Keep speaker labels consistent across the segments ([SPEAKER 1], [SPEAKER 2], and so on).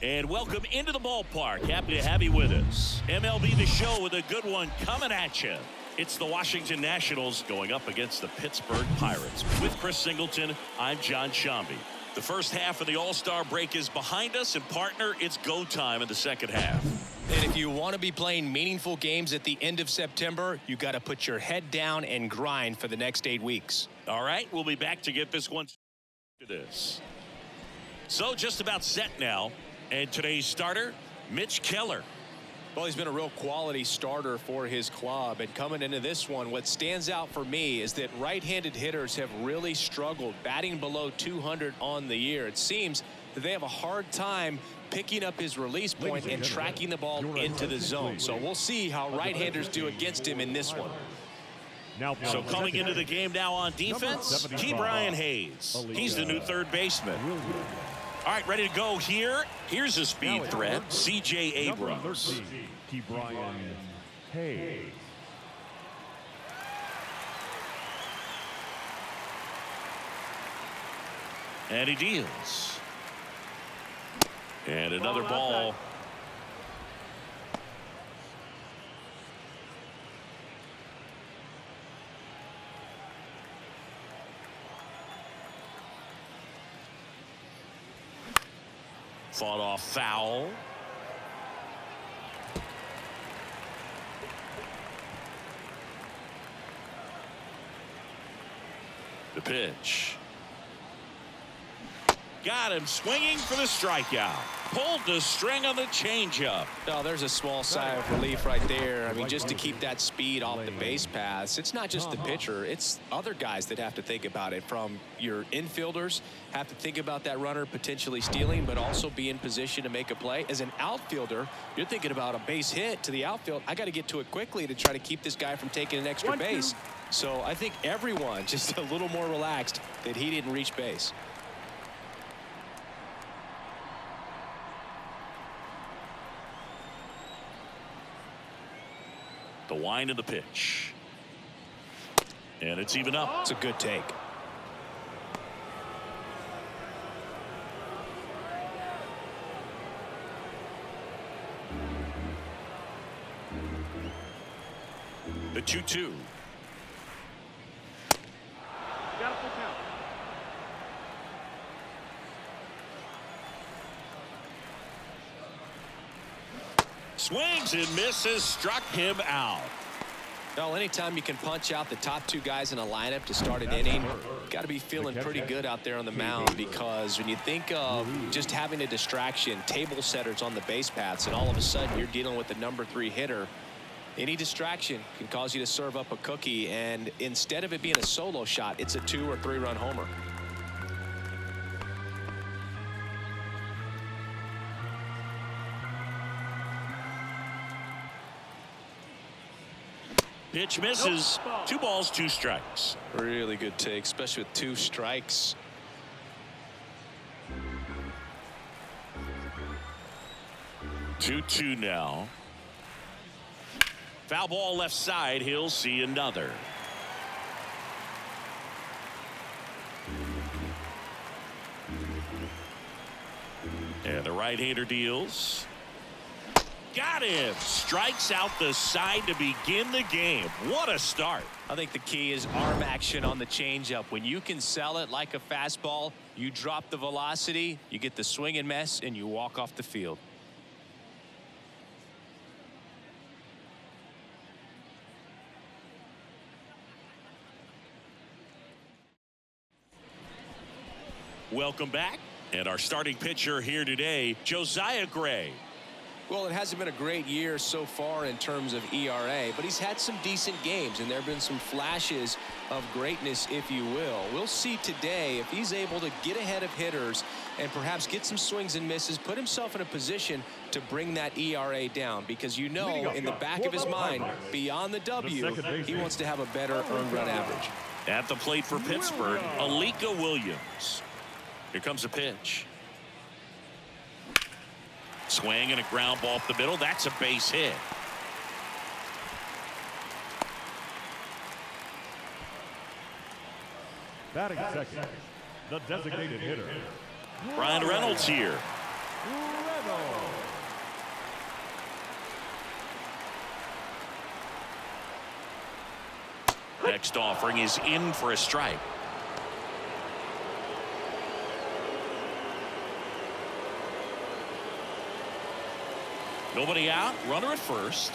[SPEAKER 1] And welcome into the ballpark. Happy to have you with us. MLB The Show with a good one coming at you. It's the Washington Nationals going up against the Pittsburgh Pirates. With Chris Singleton, I'm John Shambi. The first half of the All-Star break is behind us, and partner, it's go time in the second half.
[SPEAKER 2] And if you want to be playing meaningful games at the end of September, you got to put your head down and grind for the next 8 weeks.
[SPEAKER 1] All right, we'll be back to get this one to this. So just about set now. And today's starter, Mitch Keller.
[SPEAKER 2] Well, he's been a real quality starter for his club. And coming into this one, what stands out for me is that right-handed hitters have really struggled, batting below 200 on the year. It seems that they have a hard time picking up his release point and tracking the ball into the zone. So we'll see how right-handers do against him in this one.
[SPEAKER 1] So coming into the game now on defense, Brian Hayes. He's the new third baseman. All right, ready to go here. Here's a speed threat, C.J. Abrams.
[SPEAKER 3] Brian Hayes.
[SPEAKER 1] And he deals. And another ball. Fought off foul. The pitch. Got him swinging for the strikeout. Pulled the string on the changeup.
[SPEAKER 2] Oh, there's a small sigh of relief right there. I mean, just to keep that speed off the base paths. It's not just the pitcher. It's other guys that have to think about it. From your infielders have to think about that runner potentially stealing, but also be in position to make a play. As an outfielder, you're thinking about a base hit to the outfield. I got to get to it quickly to try to keep this guy from taking an extra base. So I think everyone just a little more relaxed that he didn't reach base.
[SPEAKER 1] The wind of the pitch. And it's even up.
[SPEAKER 2] It's a good take.
[SPEAKER 1] The 2-2.
[SPEAKER 3] Got a full count.
[SPEAKER 1] Swings and misses, struck him out.
[SPEAKER 2] Well, anytime you can punch out the top two guys in a lineup to start an inning, got to be feeling pretty good out there on the mound, because when you think of just having a distraction, table setters on the base paths, and all of a sudden you're dealing with the number 3 hitter, any distraction can cause you to serve up a cookie, and instead of it being a solo shot, it's a 2- or 3-run homer.
[SPEAKER 1] Pitch misses. 2 balls, 2 strikes.
[SPEAKER 2] Really good take, especially with 2 strikes.
[SPEAKER 1] Two now. Foul ball left side. He'll see another. And the right-hander deals. Got him. Strikes out the side to begin the game. What a start.
[SPEAKER 2] I think the key is arm action on the changeup. When you can sell it like a fastball, you drop the velocity, you get the swing and miss, and you walk off the field.
[SPEAKER 1] Welcome back. And our starting pitcher here today, Josiah Gray.
[SPEAKER 2] Well, it hasn't been a great year so far in terms of ERA, but he's had some decent games, and there have been some flashes of greatness, if you will. We'll see today if he's able to get ahead of hitters and perhaps get some swings and misses, put himself in a position to bring that ERA down, because you know in the back of his mind, beyond the W, he wants to have a better earned run average.
[SPEAKER 1] At the plate for Pittsburgh, Alika Williams. Here comes a pitch. Swing and a ground ball up the middle. That's a base hit.
[SPEAKER 3] Batting second, the designated hitter,
[SPEAKER 1] Brian Reynolds here. next offering is in for a strike. Nobody out. Runner at first.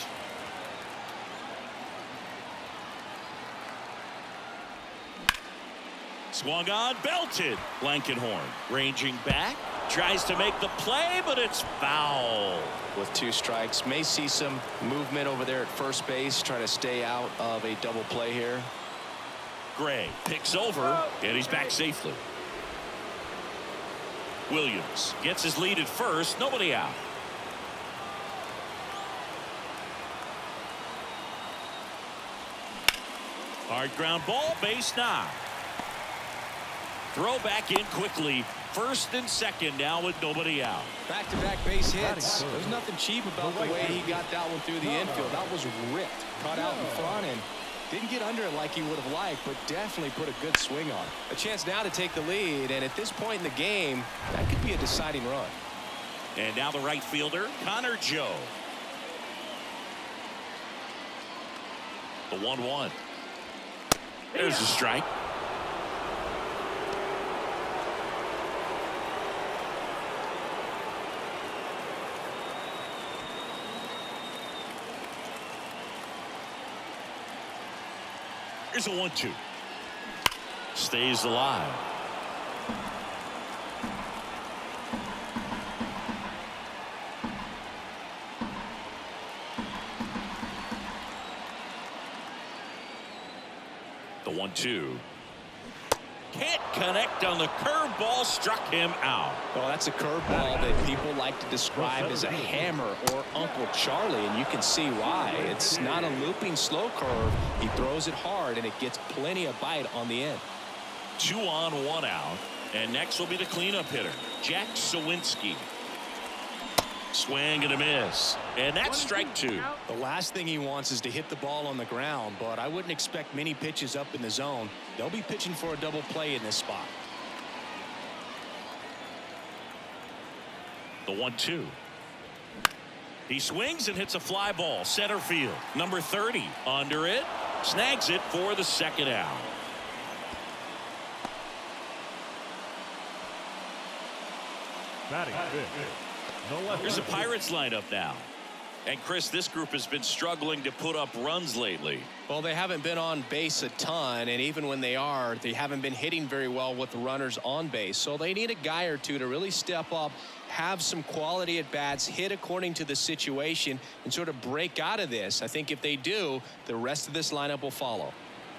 [SPEAKER 1] Swung on, belted. Blankenhorn ranging back. Tries to make the play, but it's foul.
[SPEAKER 2] With 2 strikes, may see some movement over there at first base, trying to stay out of a double play here.
[SPEAKER 1] Gray picks over, and he's back safely. Williams gets his lead at first. Nobody out. Hard ground ball, base knock. Throw back in quickly. First and second now with nobody out.
[SPEAKER 2] Back-to-back base hits. There's nothing cheap about the way he got that one through the infield. That was ripped. Caught out in front and didn't get under it like he would have liked, but definitely put a good swing on. A chance now to take the lead, and at this point in the game, that could be a deciding run.
[SPEAKER 1] And now the right fielder, Connor Joe. The 1-1. There's a strike. Here's a 1-2. Stays alive. The 1-2. Can't connect on the curveball, struck him out.
[SPEAKER 2] Well, that's a curveball that people like to describe as a hammer or Uncle Charlie, and you can see why. It's not a looping slow curve. He throws it hard, and it gets plenty of bite on the end.
[SPEAKER 1] 2 on, 1 out. And next will be the cleanup hitter, Jack Sawinski. Swing and a miss. And that's strike 2.
[SPEAKER 2] The last thing he wants is to hit the ball on the ground, but I wouldn't expect many pitches up in the zone. They'll be pitching for a double play in this spot.
[SPEAKER 1] The 1-2. He swings and hits a fly ball, center field. Number 30 under it. Snags it for the second out.
[SPEAKER 3] Batting fifth.
[SPEAKER 1] Here's a Pirates lineup now. And Chris, this group has been struggling to put up runs lately.
[SPEAKER 2] Well, they haven't been on base a ton, and even when they are, they haven't been hitting very well with the runners on base. So they need a guy or two to really step up, have some quality at bats, hit according to the situation, and sort of break out of this. I think if they do, the rest of this lineup will follow.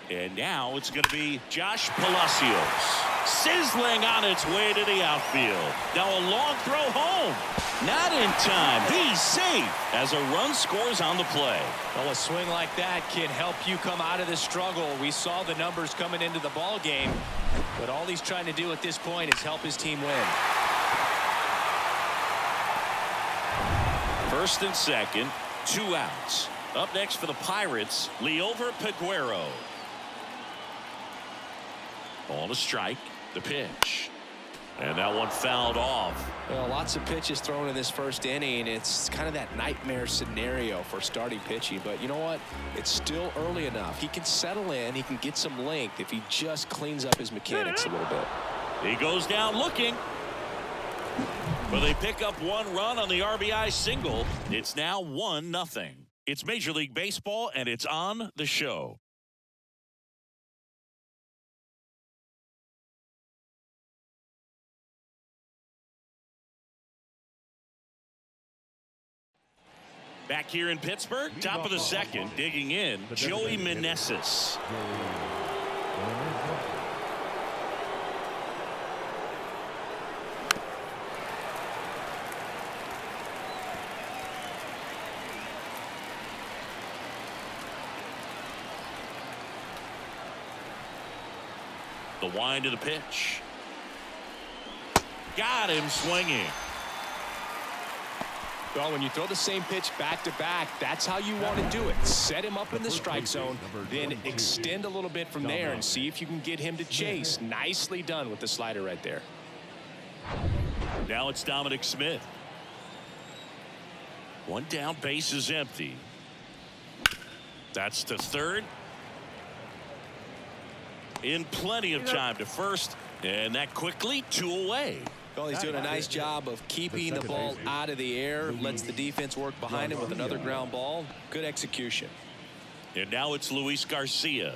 [SPEAKER 1] And now it's going to be Josh Palacios. Sizzling on its way to the outfield. Now a long throw home. Not in time. He's safe as a run scores on the play.
[SPEAKER 2] Well, a swing like that can help you come out of this struggle. We saw the numbers coming into the ball game, but all he's trying to do at this point is help his team win.
[SPEAKER 1] First and second, 2 outs. Up next for the Pirates, Leover Peguero. Ball to strike. The pitch. And that one fouled off.
[SPEAKER 2] Well, lots of pitches thrown in this first inning. It's kind of that nightmare scenario for starting pitching. But you know what? It's still early enough. He can settle in. He can get some length if he just cleans up his mechanics a little bit.
[SPEAKER 1] He goes down looking. But they pick up 1 run on the RBI single. It's now 1-0. It's Major League Baseball, and it's on the show. Back here in Pittsburgh, top of the second, digging in, Joey Meneses. The wind of the pitch. Got him swinging.
[SPEAKER 2] Well, when you throw the same pitch back to back, that's how you want to do it. Set him up in the strike zone, then extend a little bit from there and see if you can get him to chase. Nicely done with the slider right there.
[SPEAKER 1] Now it's Dominic Smith. 1 down, base is empty. That's to third. in plenty of time to first, and that quickly 2 away.
[SPEAKER 2] Well, he's doing a nice job of keeping the ball out of the air, lets the defense work behind him with another ground ball. Good execution.
[SPEAKER 1] And now it's Luis Garcia.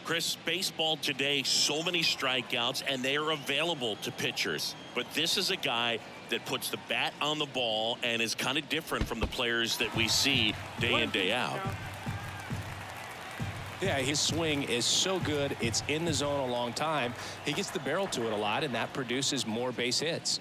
[SPEAKER 1] Chris, baseball today, so many strikeouts, and they are available to pitchers. But this is a guy that puts the bat on the ball and is kind of different from the players that we see day in, day out.
[SPEAKER 2] Yeah, his swing is so good. It's in the zone a long time. He gets the barrel to it a lot, and that produces more base hits.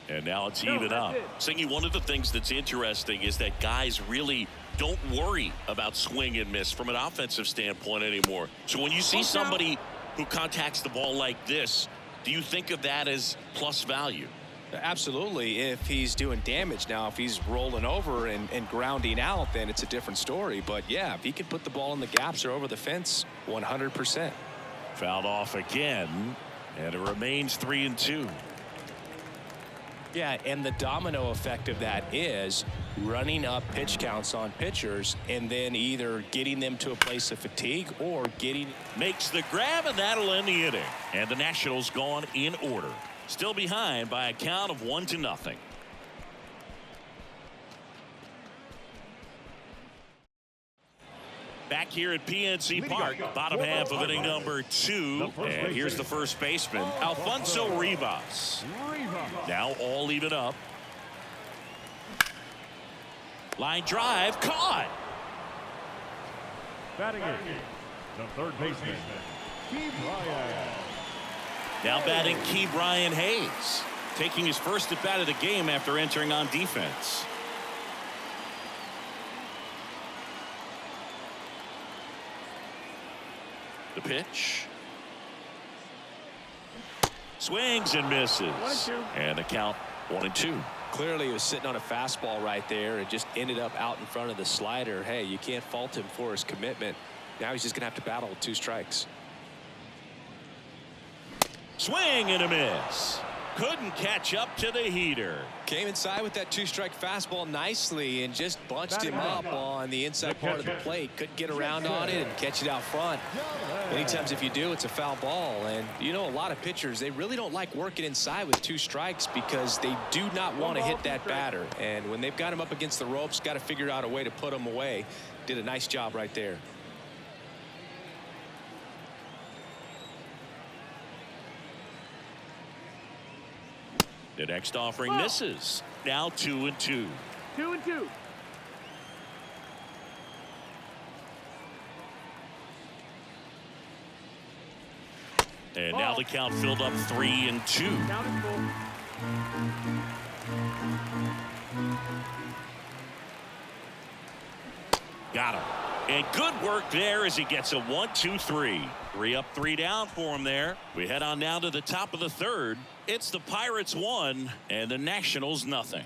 [SPEAKER 1] And now it's even up. Singy, one of the things that's interesting is that guys really don't worry about swing and miss from an offensive standpoint anymore. So when you see somebody who contacts the ball like this, do you think of that as plus value?
[SPEAKER 2] Absolutely. If he's doing damage. Now, if he's rolling over and grounding out, then it's a different story. But yeah, if he can put the ball in the gaps or over the fence, 100%.
[SPEAKER 1] Fouled off again, and it remains 3-2.
[SPEAKER 2] Yeah, and the domino effect of that is running up pitch counts on pitchers and then either getting them to a place of fatigue or getting...
[SPEAKER 1] Makes the grab, and that'll end the inning. And the Nationals gone in order. Still behind by a count of 1-0. Back here at PNC Park, bottom half of inning number 2. And here's the first baseman, Alfonso Rivas. Now all even up. Line drive, caught.
[SPEAKER 3] Batting in, the third baseman, Key Bryant.
[SPEAKER 1] Now batting Key Brian Hayes, taking his first at bat of the game after entering on defense. The pitch. Swings and misses. And the count 1-2.
[SPEAKER 2] Clearly, he was sitting on a fastball right there and just ended up out in front of the slider. Hey, you can't fault him for his commitment. Now he's just going to have to battle with 2 strikes.
[SPEAKER 1] Swing and a miss. Couldn't catch up to the heater.
[SPEAKER 2] Came inside with that 2-strike fastball nicely and just bunched him up on the inside part of the plate. Couldn't get around on it and catch it out front. Many times if you do, it's a foul ball. And you know, a lot of pitchers, they really don't like working inside with 2 strikes because they do not want to hit that batter. And when they've got him up against the ropes, got to figure out a way to put him away. Did a nice job right there.
[SPEAKER 1] The next offering misses. Now 2-2.
[SPEAKER 4] 2-2.
[SPEAKER 1] And now the count filled up 3-2.
[SPEAKER 4] Count is full.
[SPEAKER 1] Got him. And good work there as he gets a 1-2-3. 3 up, 3 down for him there. We head on now to the top of the third. It's the Pirates 1 and the Nationals nothing.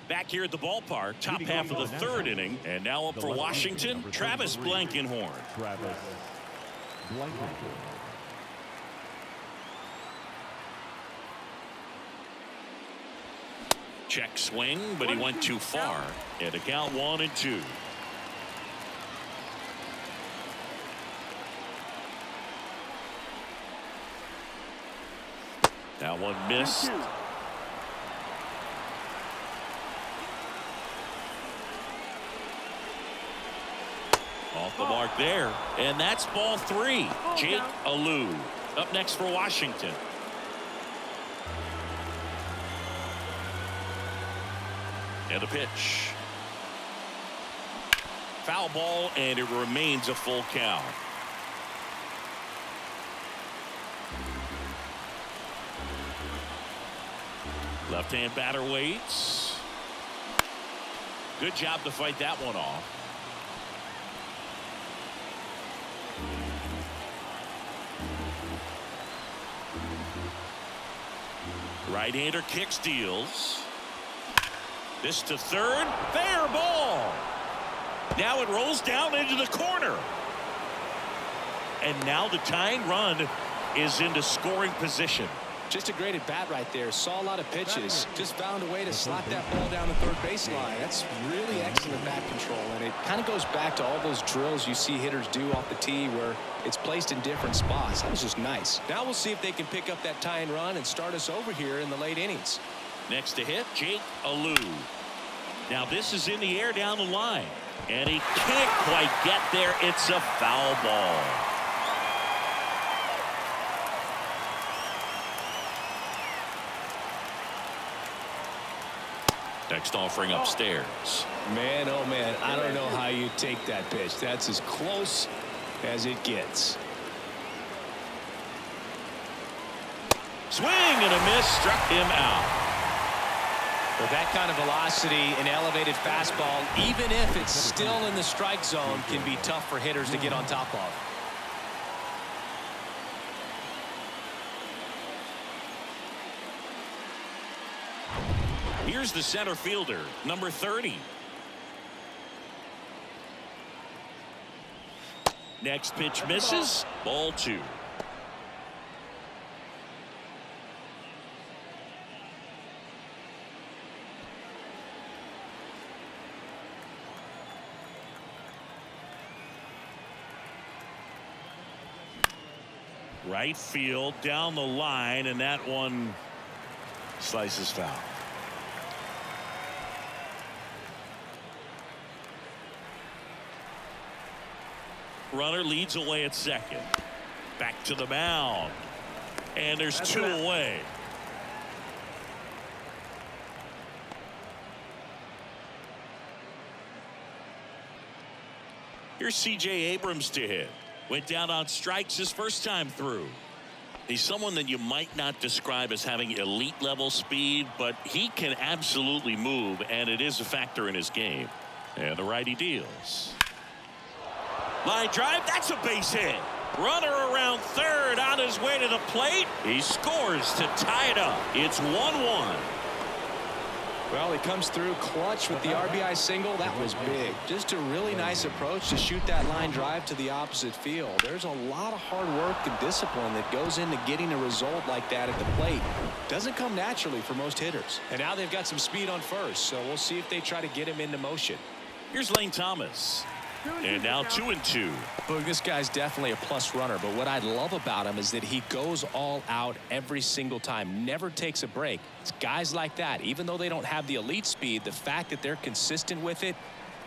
[SPEAKER 1] Back here at the ballpark, top half of the third inning, and now up for Washington, Travis Blankenhorn.
[SPEAKER 3] Travis Blankenhorn.
[SPEAKER 1] Check swing, but he went too far. And a count 1-2. That one missed. Off the mark there. And that's ball 3. Jake Alou up next for Washington. And the pitch. Foul ball, and it remains a full count. Left-hand batter waits. Good job to fight that one off. Right-hander kick steals. This to third. Fair ball. Now it rolls down into the corner. And now the tying run is into scoring position.
[SPEAKER 2] Just a great at bat right there. Saw a lot of pitches. Just found a way to slap that ball down the third baseline. That's really excellent bat control. And it kind of goes back to all those drills you see hitters do off the tee where it's placed in different spots. That was just nice. Now we'll see if they can pick up that tying run and start us over here in the late innings.
[SPEAKER 1] Next to hit, Jake Alou. Now this is in the air down the line. And he can't quite get there. It's a foul ball. Next offering upstairs.
[SPEAKER 2] Man, oh man, I don't know how you take that pitch. That's as close as it gets.
[SPEAKER 1] Swing and a miss, struck him out.
[SPEAKER 2] With that kind of velocity, an elevated fastball, even if it's still in the strike zone, can be tough for hitters to get on top of.
[SPEAKER 1] Here's the center fielder, number 30. Next pitch misses. Ball 2. Right field down the line, and that one slices foul. Runner leads away at second. Back to the mound. And there's 2 away. Here's C.J. Abrams to hit. Went down on strikes his first time through. He's someone that you might not describe as having elite level speed, but he can absolutely move, and it is a factor in his game. And the righty deals. Line drive, that's a base hit. Runner around third on his way to the plate. He scores to tie it up. It's 1-1.
[SPEAKER 2] Well, he comes through clutch with the RBI single. That was big. Just a really nice approach to shoot that line drive to the opposite field. There's a lot of hard work and discipline that goes into getting a result like that at the plate. Doesn't come naturally for most hitters. And now they've got some speed on first, so we'll see if they try to get him into motion.
[SPEAKER 1] Here's Lane Thomas. And now 2-2.
[SPEAKER 2] Look, this guy's definitely a plus runner, but what I love about him is that he goes all out every single time, never takes a break. It's guys like that, even though they don't have the elite speed, the fact that they're consistent with it,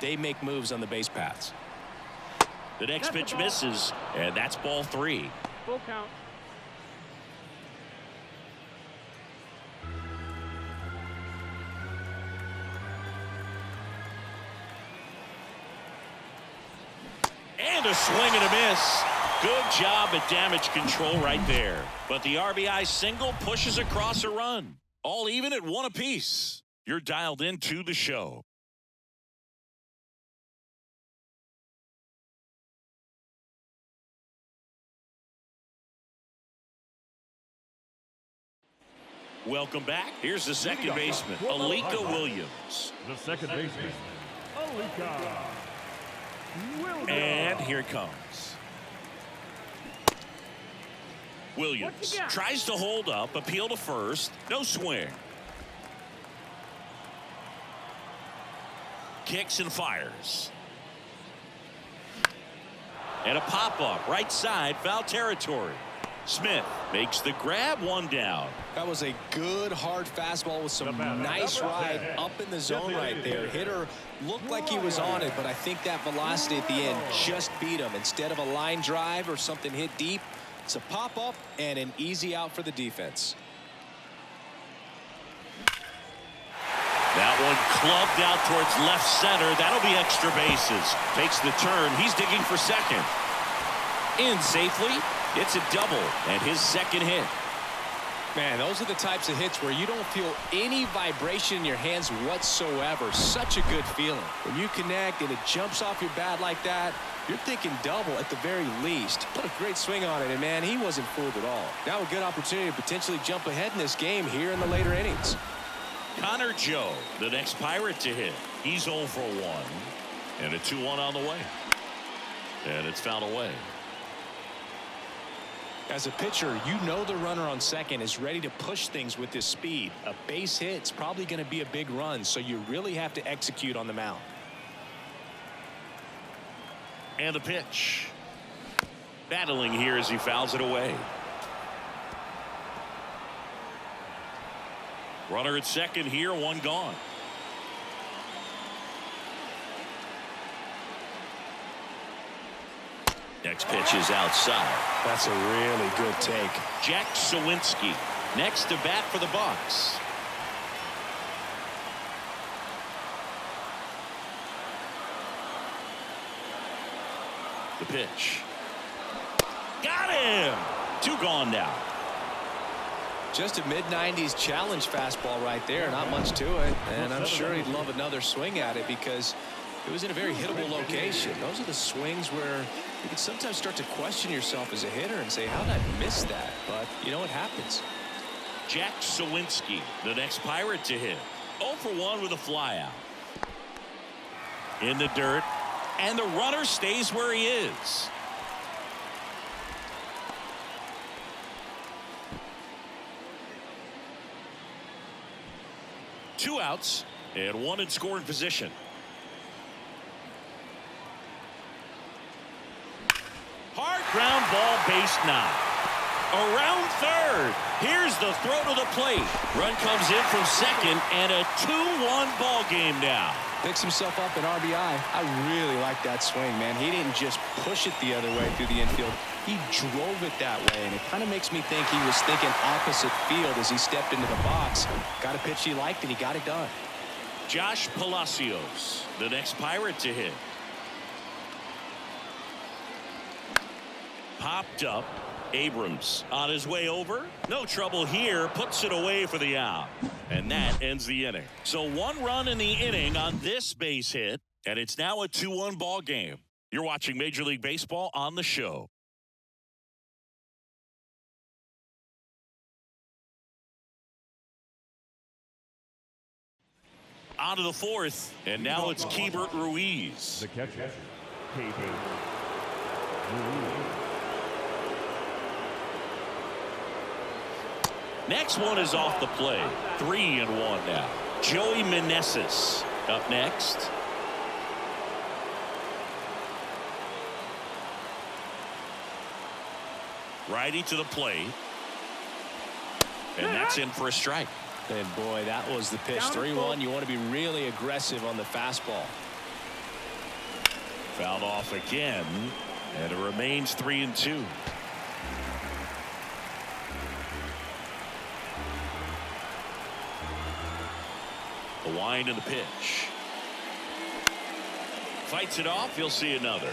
[SPEAKER 2] they make moves on the base paths.
[SPEAKER 1] The next pitch misses, and that's ball 3.
[SPEAKER 4] Full count.
[SPEAKER 1] And a swing and a miss. Good job at damage control right there. But the RBI single pushes across a run. All even at 1 apiece. You're dialed into the show. Welcome back. Here's the second baseman, Alika Williams.
[SPEAKER 3] The second baseman, Alika.
[SPEAKER 1] And here it comes. Williams tries to hold up, appeal to first, no swing. Kicks and fires. And a pop-up, right side, foul territory. Smith makes the grab, 1 down.
[SPEAKER 2] That was a good hard fastball with some nice ride up in the zone right there. Hitter looked like he was on it, but I think that velocity at the end just beat him. Instead of a line drive or something hit deep, it's a pop-up and an easy out for the defense.
[SPEAKER 1] That one clubbed out towards left center. That'll be extra bases. Takes the turn. He's digging for second. In safely. It's a double and his second hit.
[SPEAKER 2] Man, those are the types of hits where you don't feel any vibration in your hands whatsoever. Such a good feeling. When you connect and it jumps off your bat like that, you're thinking double at the very least. Put a great swing on it, and man, he wasn't fooled at all. Now a good opportunity to potentially jump ahead in this game here in the later innings.
[SPEAKER 1] Connor Joe, the next Pirate to hit. He's 0 for 1. And a 2-1 on the way. And it's fouled away.
[SPEAKER 2] As a pitcher, you know the runner on second is ready to push things with his speed. A base hit's probably going to be a big run, so you really have to execute on the mound.
[SPEAKER 1] And the pitch. Battling here as he fouls it away. Runner at second here, one gone. Next pitch is outside.
[SPEAKER 2] That's a really good take.
[SPEAKER 1] Jack Sawinski next to bat for the Bucks. The pitch. Got him. Two gone now.
[SPEAKER 2] Just a mid-90s challenge fastball right there. Not much to it. And I'm sure he'd love another swing at it because it was in a very hittable location. Those are the swings where you can sometimes start to question yourself as a hitter and say, how did I miss that? But, you know, it happens.
[SPEAKER 1] Jack Sawinski, the next Pirate to hit. 0 for 1 with a flyout. In the dirt. And the runner stays where he is. Two outs and one in scoring position. Hard ground ball, base knock. Around third. Here's the throw to the plate. Run comes in from second, and a 2-1 ball game now.
[SPEAKER 2] Picks himself up an RBI. I really like that swing, man. He didn't just push it the other way through the infield. He drove it that way, and it kind of makes me think he was thinking opposite field as he stepped into the box. Got a pitch he liked, and he got it done.
[SPEAKER 1] Josh Palacios, the next Pirate to hit. Popped up. Abrams on his way over. No trouble here. Puts it away for the out. And that ends the inning. So 1 run in the inning on this base hit. And it's now a 2-1 ball game. You're watching Major League Baseball on the show. On to the fourth. And now it's Keibert Ruiz.
[SPEAKER 3] The catcher, Keibert Ruiz.
[SPEAKER 1] Next one is off the play. 3-1 now. Joey Meneses up next. Righty to the plate. And that's in for a strike.
[SPEAKER 2] And boy, that was the pitch. 3-1. You want to be really aggressive on the fastball.
[SPEAKER 1] Fouled off again. And it remains 3-2. The wind and the pitch. Fights it off. You'll see another.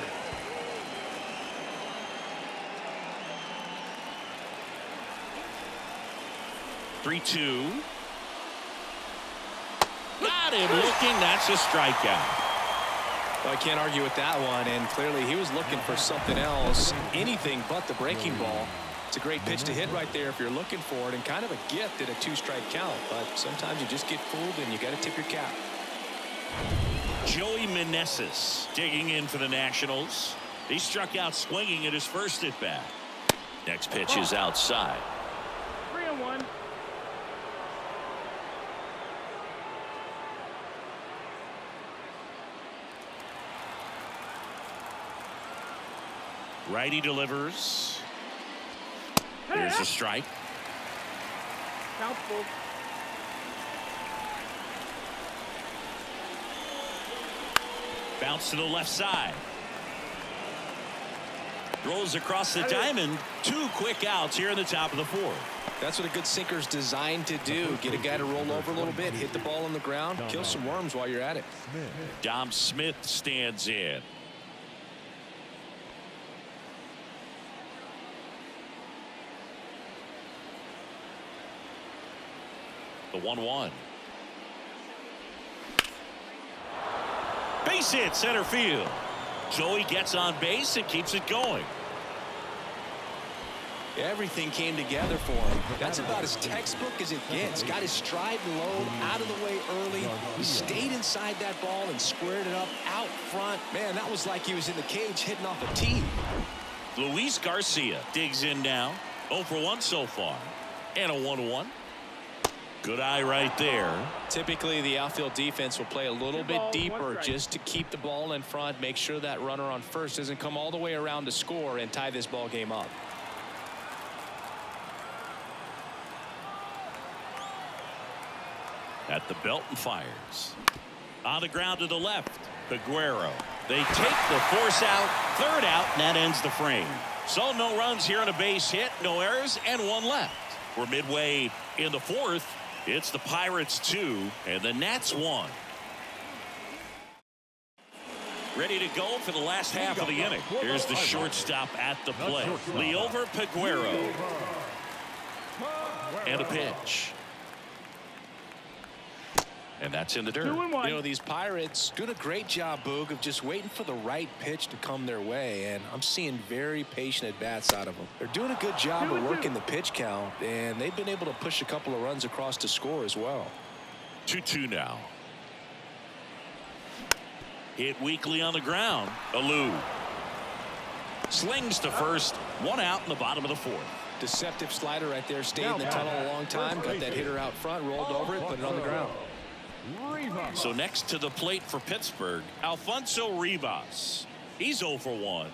[SPEAKER 1] Three-two. Got him looking. That's a strikeout.
[SPEAKER 2] Well, I can't argue with that one. And clearly he was looking for something else. Anything but the breaking ball. It's a great pitch to hit right there if you're looking for it, and kind of a gift at a 2-strike count. But sometimes you just get fooled and you got to tip your cap.
[SPEAKER 1] Joey Meneses digging in for the Nationals. He struck out swinging at his first at bat. Next pitch is outside.
[SPEAKER 4] 3-1.
[SPEAKER 1] Righty delivers. There's a strike.
[SPEAKER 4] Count full.
[SPEAKER 1] Bounce to the left side. Throws across the diamond. 2 quick outs here in the top of the 4th.
[SPEAKER 2] That's what a good sinker's designed to do. Get a guy to roll over a little bit, hit the ball on the ground, kill some worms while you're at it.
[SPEAKER 1] Dom Smith stands in. The 1-1. Base hit center field. Joey gets on base and keeps it going.
[SPEAKER 2] Everything came together for him. That's about as textbook as it gets. Got his stride low, out of the way early. He stayed inside that ball and squared it up out front. Man, that was like he was in the cage hitting off a tee.
[SPEAKER 1] Luis Garcia digs in now. 0 for 1 so far. And a 1-1. Good eye right there.
[SPEAKER 2] Typically, the outfield defense will play a little bit deeper just to keep the ball in front, make sure that runner on first doesn't come all the way around to score and tie this ball game up.
[SPEAKER 1] At the belt and fires. On the ground to the left. Peguero. They take the force out. Third out, and that ends the frame. So no runs here on a base hit. No errors, and 1 left. We're midway in the fourth. It's the Pirates 2 and the Nats 1. Ready to go for the last half of the inning. Here's the shortstop at the plate. Liover Peguero. And a pitch. And that's in the dirt.
[SPEAKER 4] 2-1.
[SPEAKER 2] You know, these Pirates doing a great job, Boog, of just waiting for the right pitch to come their way, and I'm seeing very patient at-bats out of them. They're doing a good job of working the pitch count, and they've been able to push a couple of runs across to score as well.
[SPEAKER 1] 2-2 now. Hit weakly on the ground. Alou slings to first. 1 out in the bottom of the fourth.
[SPEAKER 2] Deceptive slider right there. Stayed in the tunnel a long time. Got that hitter out front, rolled over it, put it on the ground.
[SPEAKER 1] So next to the plate for Pittsburgh, Alfonso Rivas. He's 0 for 1.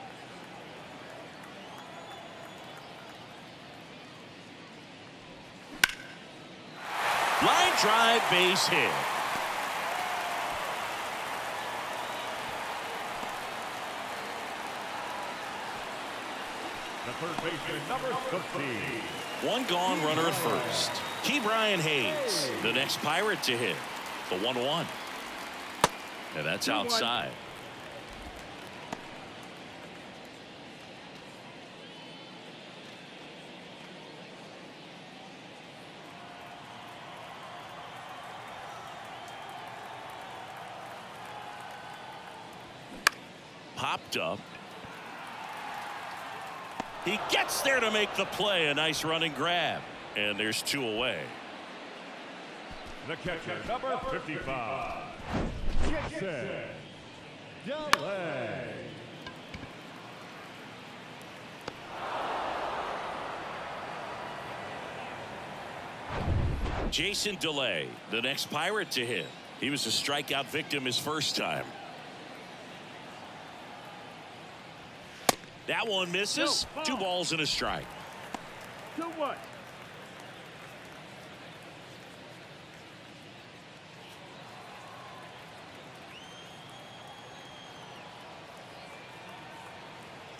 [SPEAKER 1] Line drive, base hit.
[SPEAKER 3] The third baseman, number 50.
[SPEAKER 1] 1 gone, runner at first. Brian Hayes, the next Pirate to hit. The 1-1. And that's outside. Popped up. He gets there to make the play. A nice running grab. And there's 2 away.
[SPEAKER 3] The catcher, number 55. Jason Delay.
[SPEAKER 1] Jason Delay, the next Pirate to hit. He was a strikeout victim his first time. That one misses. 2 balls and a strike.
[SPEAKER 4] 2-1.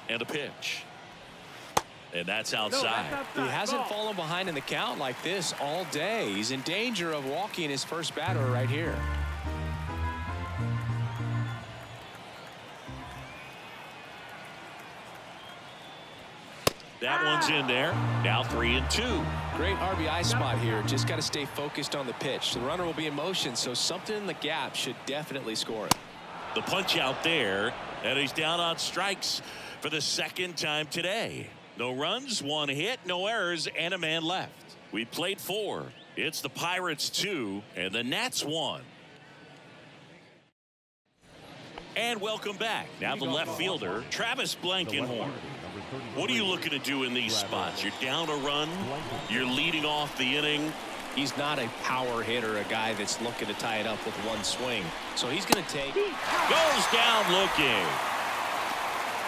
[SPEAKER 1] And a pitch. And that's outside.
[SPEAKER 2] He hasn't fallen behind in the count like this all day. He's in danger of walking his first batter right here.
[SPEAKER 1] That one's in there. Now 3-2.
[SPEAKER 2] Great RBI spot here. Just got to stay focused on the pitch. The runner will be in motion, so something in the gap should definitely score it.
[SPEAKER 1] The punch out there, and he's down on strikes for the second time today. No runs, 1 hit, no errors, and a man left. We played 4. It's the Pirates 2 and the Nats 1. And welcome back. Now the left fielder, Travis Blankenhorn. What are you looking to do in these spots? You're down a run. You're leading off the inning.
[SPEAKER 2] He's not a power hitter, a guy that's looking to tie it up with 1 swing. So he's going to take.
[SPEAKER 1] Goes down looking.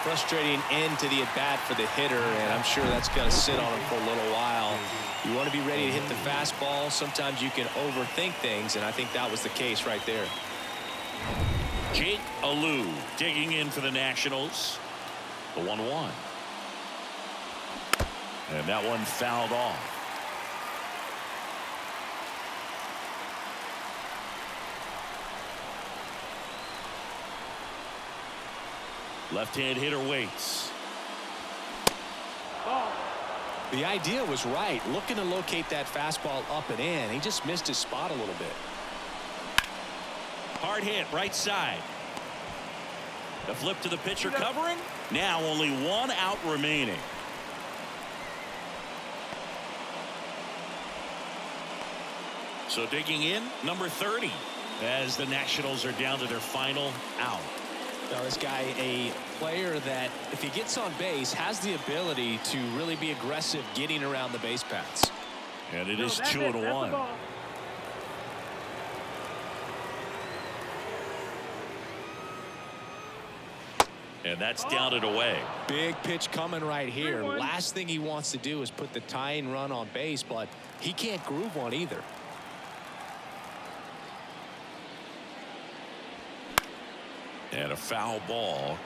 [SPEAKER 2] Frustrating end to the at-bat for the hitter, and I'm sure that's going to sit on him for a little while. You want to be ready to hit the fastball. Sometimes you can overthink things, and I think that was the case right there.
[SPEAKER 1] Jake Alou digging in for the Nationals. The 1-1. And that one fouled off. Left-hand hitter waits.
[SPEAKER 2] The idea was right. Looking to locate that fastball up and in. He just missed his spot a little bit.
[SPEAKER 1] Hard hit right side. The flip to the pitcher covering. Now only 1 out remaining. So digging in, number 30, as the Nationals are down to their final out.
[SPEAKER 2] Now this guy, a player that, if he gets on base, has the ability to really be aggressive getting around the base paths.
[SPEAKER 1] And it is 2-1. And that's down and away.
[SPEAKER 2] Big pitch coming right here. Last thing he wants to do is put the tying run on base, but he can't groove one either.
[SPEAKER 1] And a foul ball.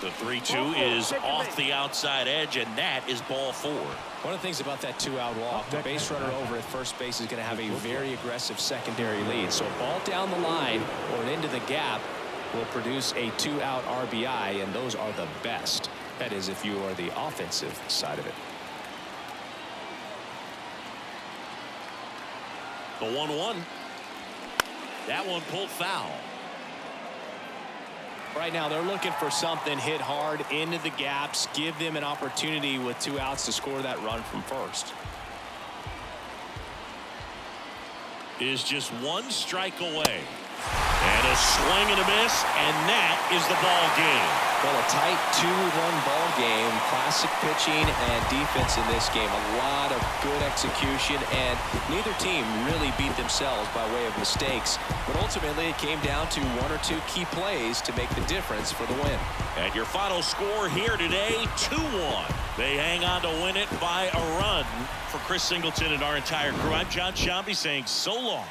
[SPEAKER 1] The 3-2 is off the outside edge, and that is ball 4.
[SPEAKER 2] One of the things about that 2-out walk, the base runner over at first base is going to have a very aggressive secondary lead. So a ball down the line or an into the gap will produce a 2-out RBI, and those are the best. That is, if you are the offensive side of it.
[SPEAKER 1] The 1-1. That one pulled foul.
[SPEAKER 2] Right now they're looking for something hit hard into the gaps, give them an opportunity with 2 outs to score that run from first.
[SPEAKER 1] Is just 1 strike away. And a swing and a miss, and that is the ball game.
[SPEAKER 2] Well, a tight 2-run ball game. Classic pitching and defense in this game. A lot of good execution, and neither team really beat themselves by way of mistakes. But ultimately, it came down to 1 or 2 key plays to make the difference for the win.
[SPEAKER 1] And your final score here today, 2-1. They hang on to win it by a run. For Chris Singleton and our entire crew, I'm John Shambi saying so long.